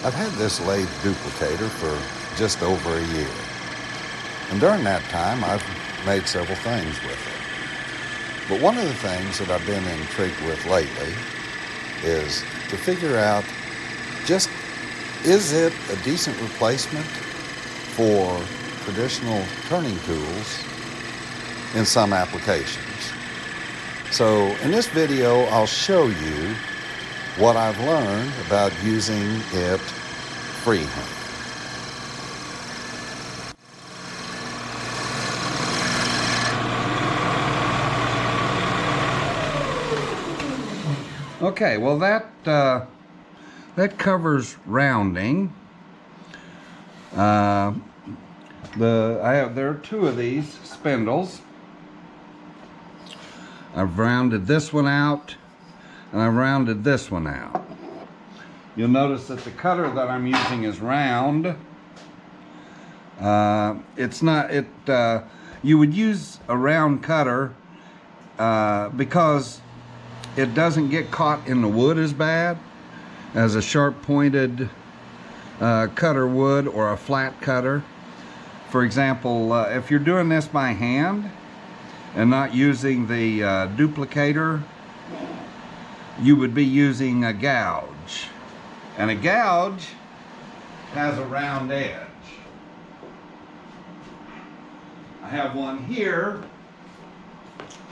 I've had this lathe duplicator for just over a year. And during that time, I've made several things with it. But one of the things that I've been intrigued with lately is to figure out just, is it a decent replacement for traditional turning tools in some applications? So in this video, I'll show you what I've learned about using it freehand. Okay, well that covers rounding. There are two of these spindles. I've rounded this one out, and I've rounded this one out. You'll notice that the cutter that I'm using is round. You would use a round cutter because it doesn't get caught in the wood as bad as a sharp pointed cutter would, or a flat cutter. For example, if you're doing this by hand and not using the duplicator, you would be using a gouge. And a gouge has a round edge. I have one here,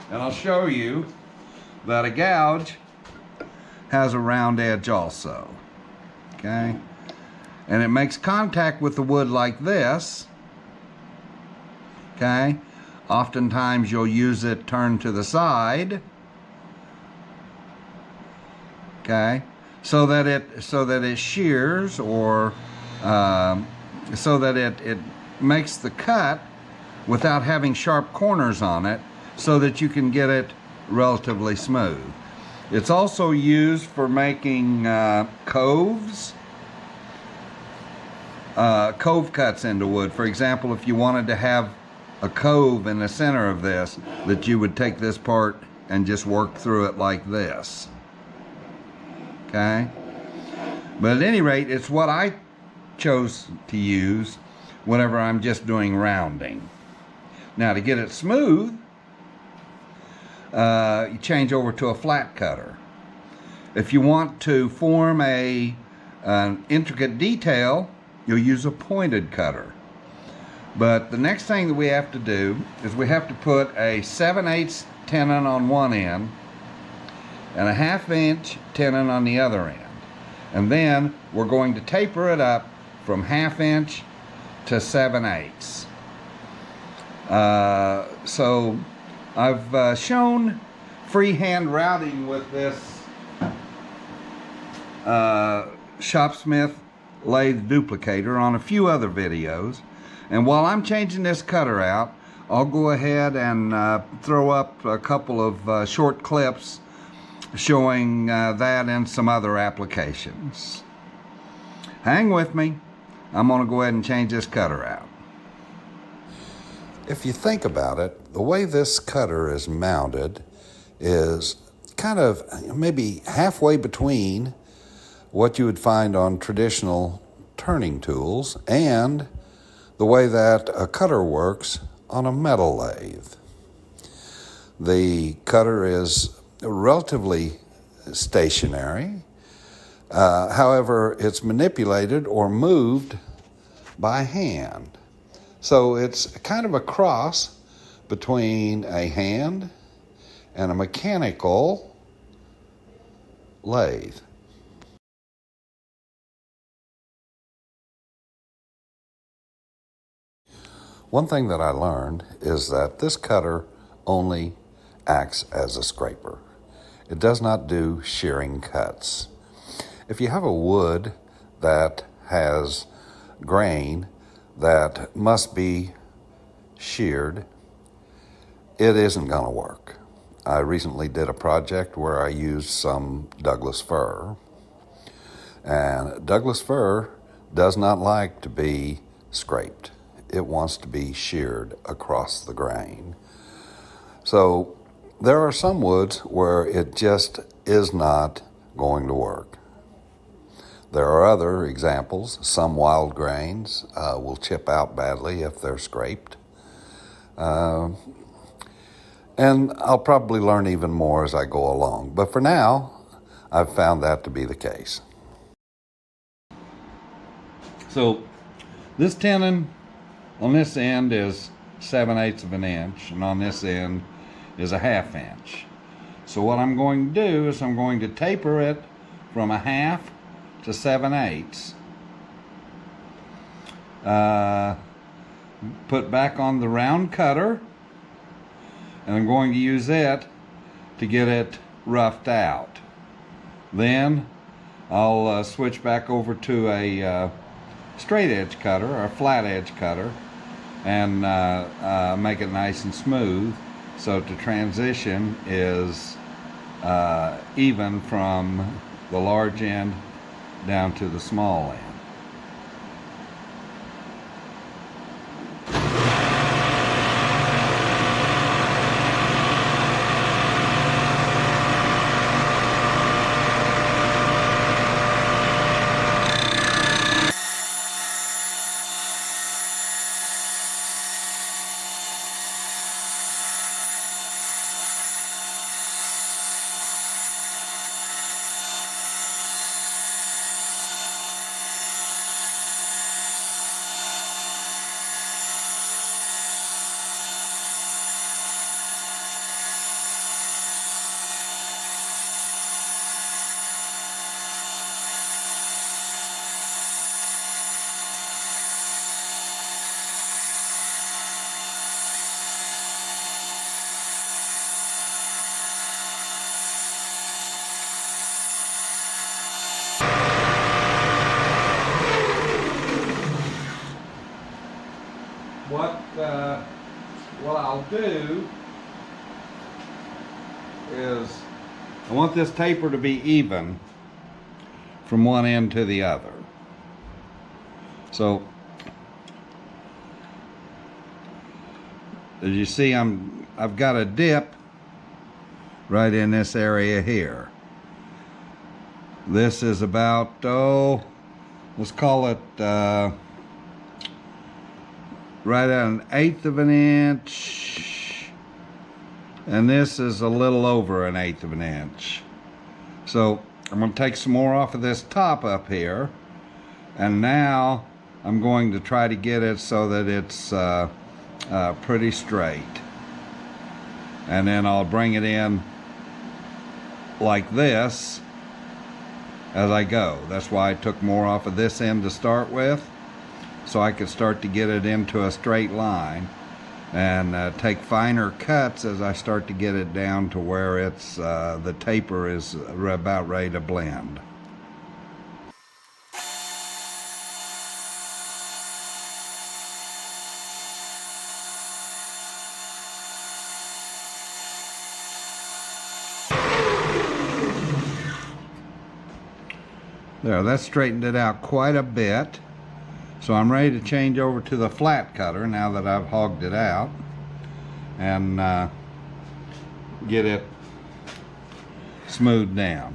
and I'll show you that a gouge has a round edge also. Okay? And it makes contact with the wood like this. Okay? Oftentimes you'll use it turned to the side. Okay? So that it shears, or so that it makes the cut without having sharp corners on it, so that you can get it relatively smooth. It's also used for making coves, cove cuts into wood. For example, if you wanted to have a cove in the center of this, that you would take this part and just work through it like this. Okay? But at any rate, it's what I chose to use whenever I'm just doing rounding. Now, to get it smooth, you change over to a flat cutter. If you want to form an intricate detail, you'll use a pointed cutter. But the next thing that we have to do is we have to put a 7/8 tenon on one end and a 1/2 inch tenon on the other end. And then we're going to taper it up from 1/2 inch to 7/8. So I've shown freehand routing with this Shopsmith Lathe Duplicator on a few other videos. And while I'm changing this cutter out, I'll go ahead and throw up a couple of short clips showing that and some other applications. Hang with me. I'm going to go ahead and change this cutter out. If you think about it, the way this cutter is mounted is kind of maybe halfway between what you would find on traditional turning tools and the way that a cutter works on a metal lathe. The cutter is relatively stationary. However, it's manipulated or moved by hand. So it's kind of a cross between a hand and a mechanical lathe. One thing that I learned is that this cutter only acts as a scraper. It does not do shearing cuts. If you have a wood that has grain that must be sheared, it isn't going to work. I recently did a project where I used some Douglas fir, and Douglas fir does not like to be scraped. It wants to be sheared across the grain. So there are some woods where it just is not going to work. There are other examples. Some wild grains will chip out badly if they're scraped. And I'll probably learn even more as I go along. But for now, I've found that to be the case. So this tenon on this end is 7/8 of an inch, and on this end is a 1/2 inch. So what I'm going to do is I'm going to taper it from a 1/2 to 7/8. Put back on the round cutter, and I'm going to use it to get it roughed out. Then I'll switch back over to a straight edge cutter or a flat edge cutter and make it nice and smooth, so the transition is even from the large end down to the small end. What I'll do is I want this taper to be even from one end to the other. So as you see, I've got a dip right in this area here. This is about, let's call it right at 1/8 of an inch, and this is a little over 1/8 of an inch. So I'm going to take some more off of this top up here, and now I'm going to try to get it so that it's pretty straight, and then I'll bring it in like this as I go. That's why I took more off of this end to start with, so I could start to get it into a straight line, and take finer cuts as I start to get it down to where it's the taper is about ready to blend. There, that straightened it out quite a bit. So I'm ready to change over to the flat cutter now that I've hogged it out, and get it smoothed down.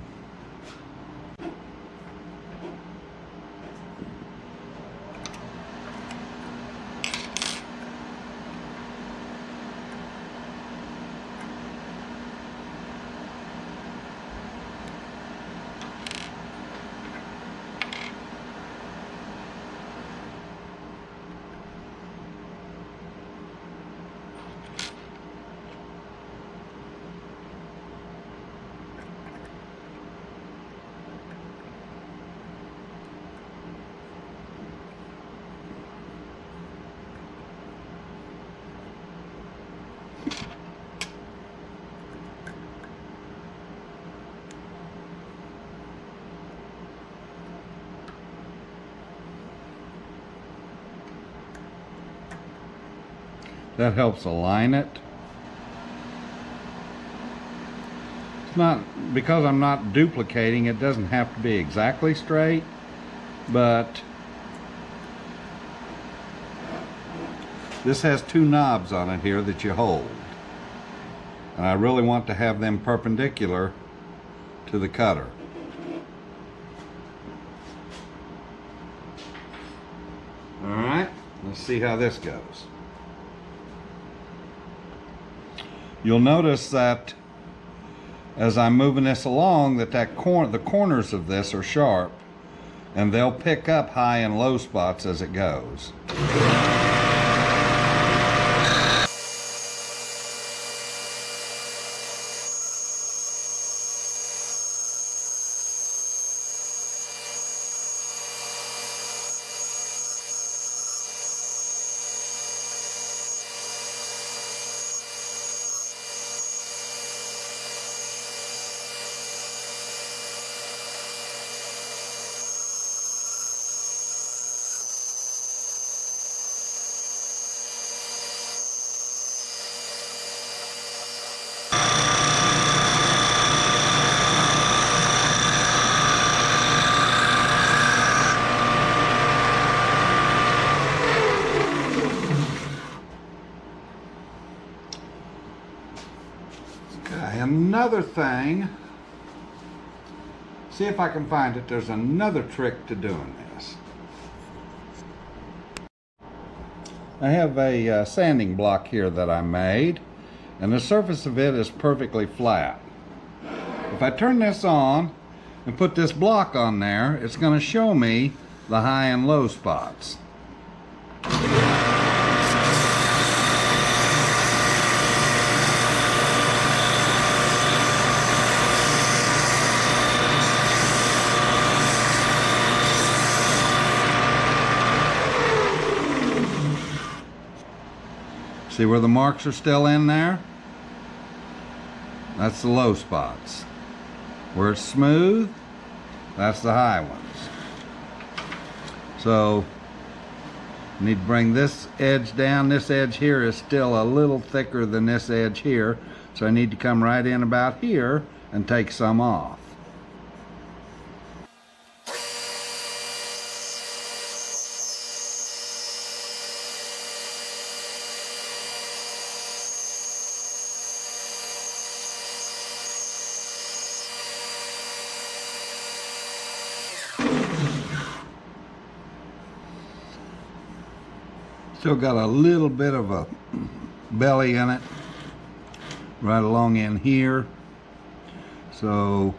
That helps align it. It's not, because I'm not duplicating, it doesn't have to be exactly straight, but this has two knobs on it here that you hold, and I really want to have them perpendicular to the cutter. All right, let's see how this goes. You'll notice that as I'm moving this along, the corners of this are sharp, and they'll pick up high and low spots as it goes. Another thing, see if I can find it, there's another trick to doing this. I have a sanding block here that I made, and the surface of it is perfectly flat. If I turn this on and put this block on there, it's going to show me the high and low spots. See where the marks are still in there? That's the low spots. Where it's smooth, that's the high ones. So, you need to bring this edge down. This edge here is still a little thicker than this edge here, so I need to come right in about here and take some off. Still got a little bit of a belly in it right along in here, so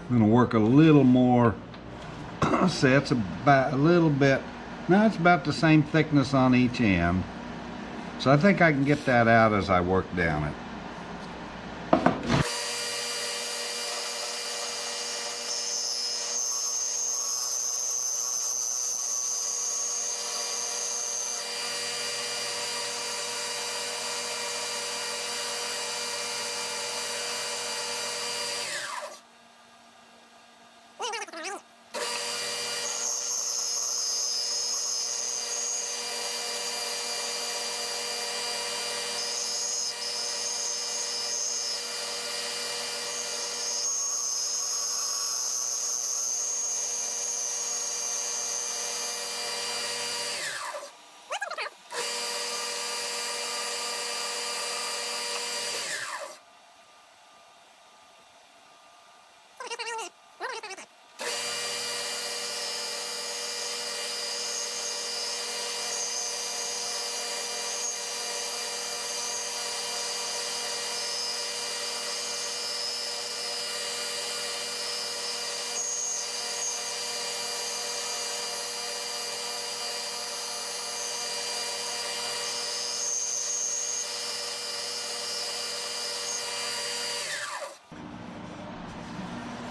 I'm going to work a little more. See, it's about a little bit, no, it's about the same thickness on each end, so I think I can get that out as I work down it.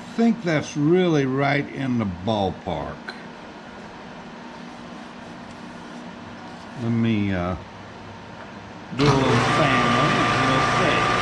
I think that's really right in the ballpark. Let me do a little fan and we'll see.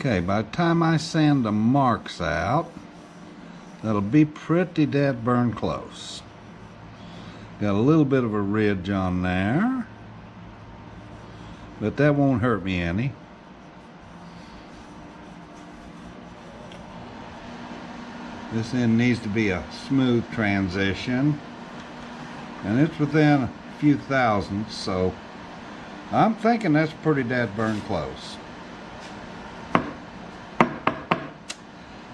Okay, by the time I sand the marks out, that'll be pretty dead burn close. Got a little bit of a ridge on there, but that won't hurt me any. This end needs to be a smooth transition, and it's within a few thousandths, so I'm thinking that's pretty dead burn close.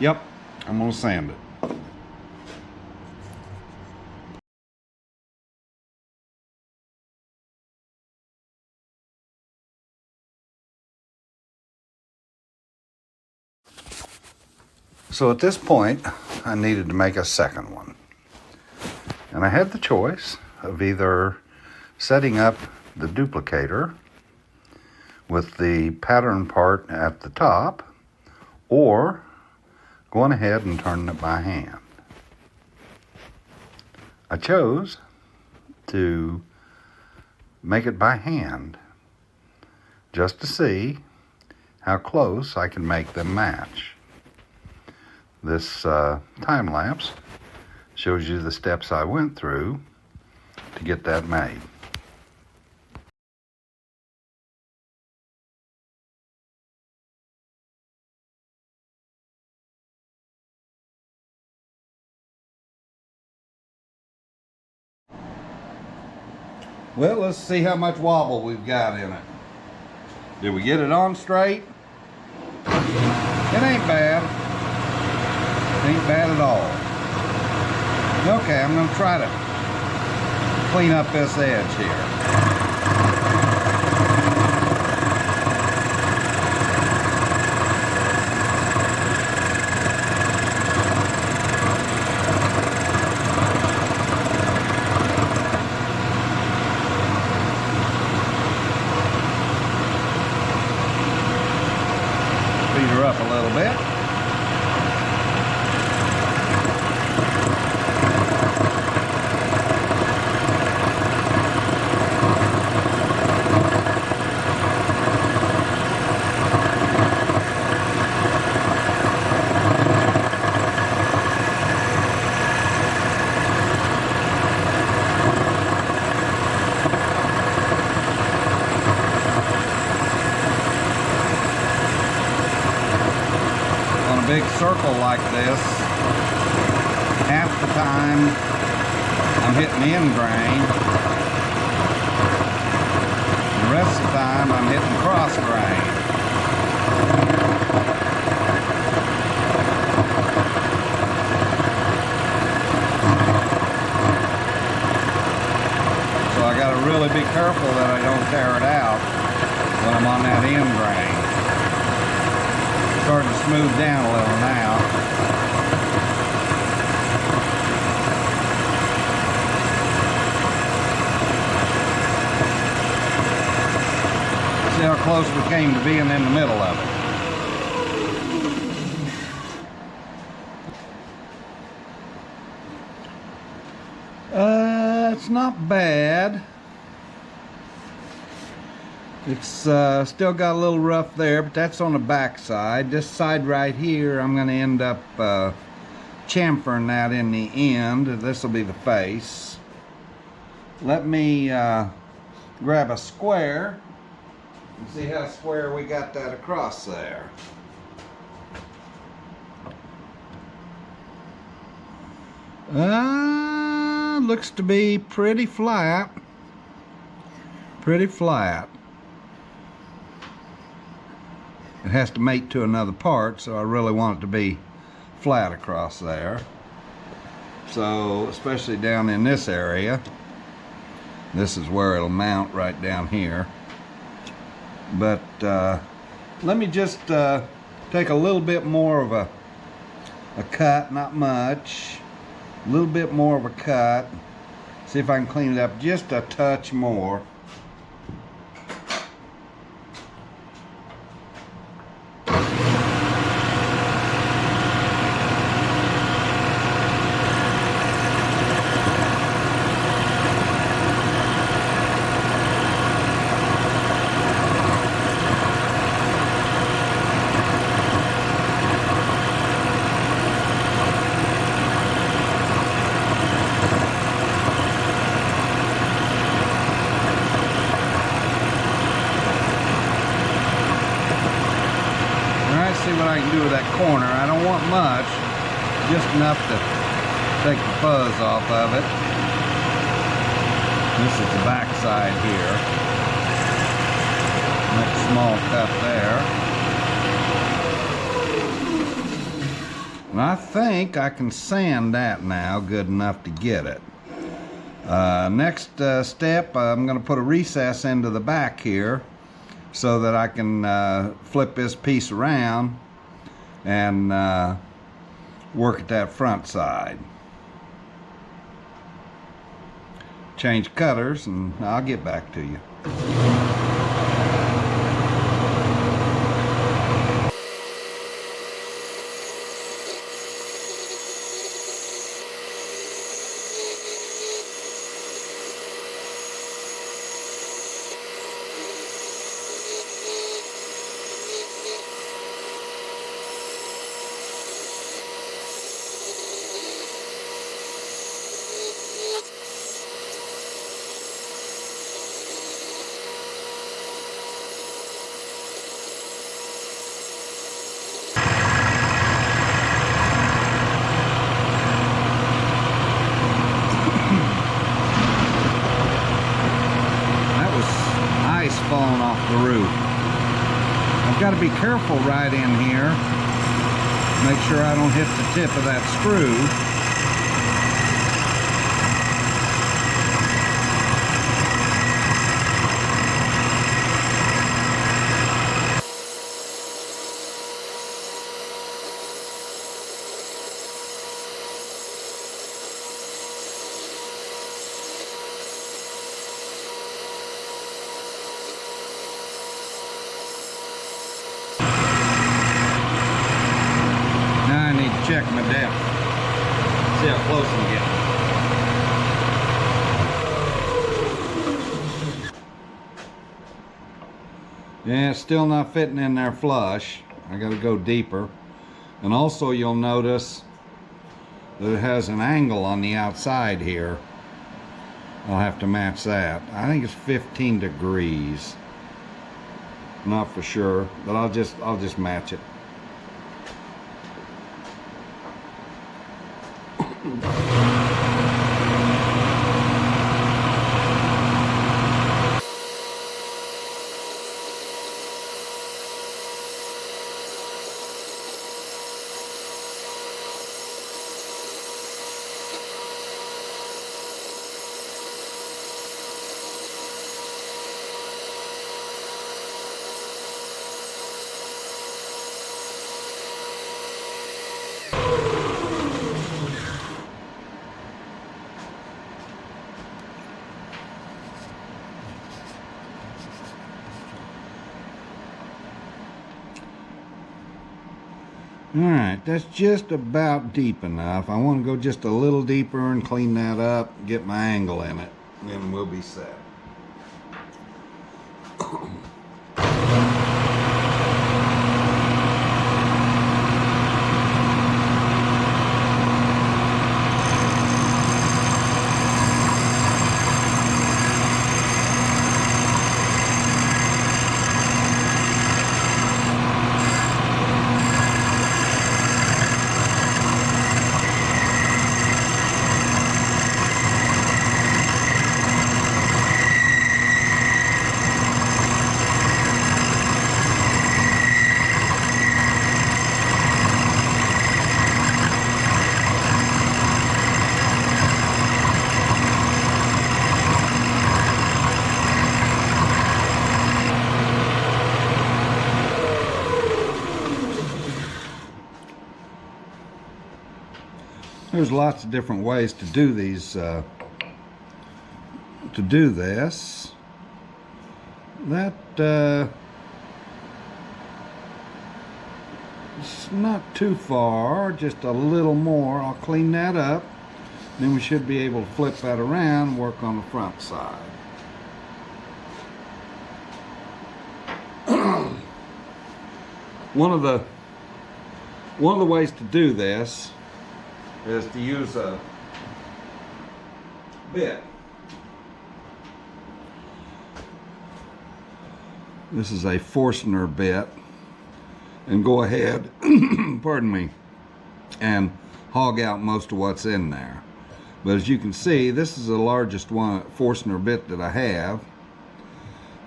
Yep, I'm gonna sand it. So at this point, I needed to make a second one. And I had the choice of either setting up the duplicator with the pattern part at the top, or going ahead and turning it by hand. I chose to make it by hand just to see how close I can make them match. This time lapse shows you the steps I went through to get that made. Well, let's see how much wobble we've got in it. Did we get it on straight? It ain't bad. It ain't bad at all. Okay, I'm going to try to clean up this edge here. Speed her up a little bit. Big circle like this, half the time I'm hitting end grain, the rest of the time I'm hitting cross grain. So I gotta really be careful that I don't tear it out when I'm on that end grain. Starting to smooth down a little now. See how close we came to being in the middle of it. It's not bad. It's still got a little rough there, but that's on the back side. This side right here, I'm going to end up chamfering that in the end. This will be the face. Let me grab a square and see how square we got that across there. Looks to be pretty flat. Pretty flat. It has to mate to another part, so I really want it to be flat across there. So, especially down in this area, this is where it'll mount right down here. But let me just take a little bit more of a cut, not much, a little bit more of a cut, see if I can clean it up just a touch more. See what I can do with that corner. I don't want much. just enough to take the fuzz off of it. This is the back side here. Make a small cut there. And I think I can sand that now good enough to get it. Next step, I'm going to put a recess into the back here so that I can flip this piece around and work at that front side. Change cutters and I'll get back to you. Falling off the roof. I've got to be careful right in here. Make sure I don't hit the tip of that screw. Check my depth. See how close I'm getting. Yeah, it's still not fitting in there flush. I gotta go deeper. And also you'll notice that it has an angle on the outside here. I'll have to match that. I think it's 15 degrees. Not for sure, but I'll just match it. Alright, that's just about deep enough. I want to go just a little deeper and clean that up, get my angle in it, and then we'll be set. There's lots of different ways to do these, to do this. That, it's not too far, just a little more. I'll clean that up. Then we should be able to flip that around and work on the front side. One of the ways to do this is to use a bit. This is a Forstner bit, and go ahead, pardon me, and hog out most of what's in there. But as you can see, this is the largest Forstner bit that I have,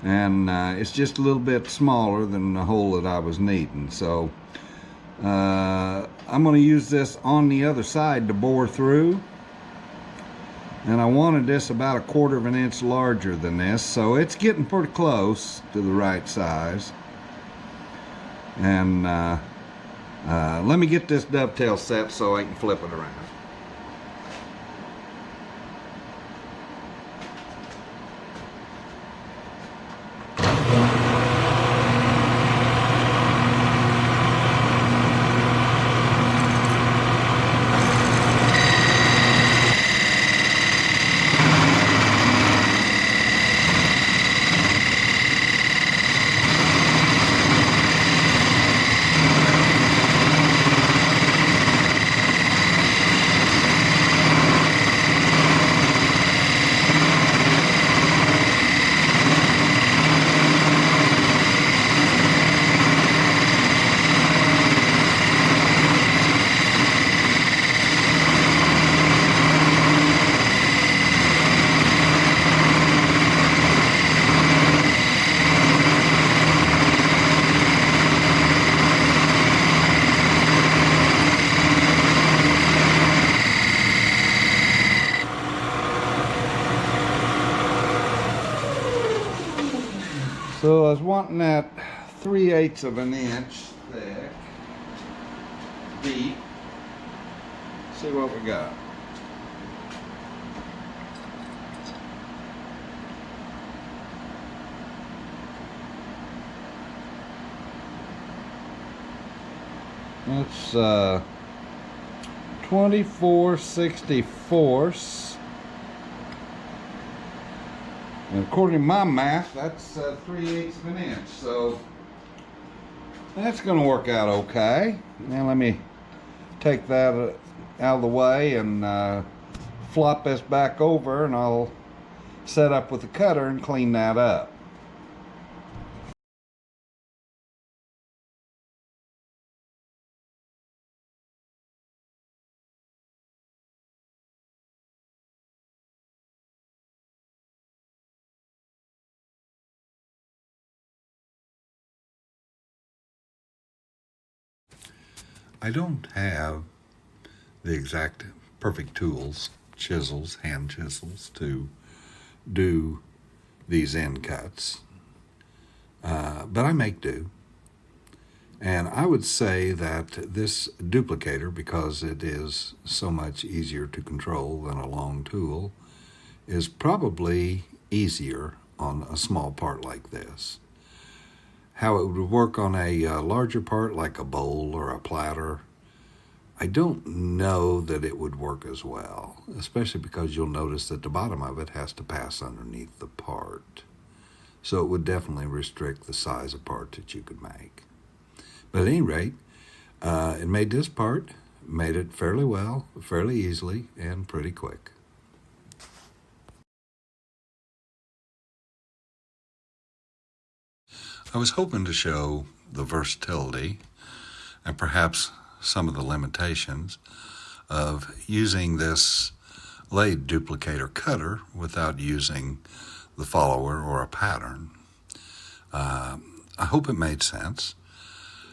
and it's just a little bit smaller than the hole that I was needing. So I'm going to use this on the other side to bore through, and I wanted this about 1/4 of an inch larger than this, so it's getting pretty close to the right size. And let me get this dovetail set so I can flip it around. So I was wanting that 3/8 of an inch thick, deep. See what we got. That's 24/64. And according to my math, that's 3/8 of an inch. So that's going to work out okay. Now let me take that out of the way and flop this back over, and I'll set up with the cutter and clean that up. I don't have the exact perfect tools, chisels, hand chisels, to do these end cuts, but I make do. And I would say that this duplicator, because it is so much easier to control than a long tool, is probably easier on a small part like this. How it would work on a larger part like a bowl or a platter, I don't know that it would work as well, especially because you'll notice that the bottom of it has to pass underneath the part. So it would definitely restrict the size of part that you could make. But at any rate, it made this part, made it fairly well, fairly easily, and pretty quick. I was hoping to show the versatility and perhaps some of the limitations of using this lathe duplicator cutter without using the follower or a pattern. I hope it made sense.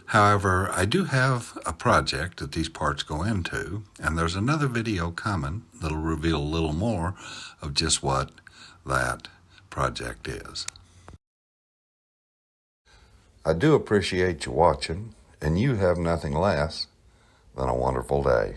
However, I do have a project that these parts go into, and there's another video coming that'll reveal a little more of just what that project is. I do appreciate you watching, and you have nothing less than a wonderful day.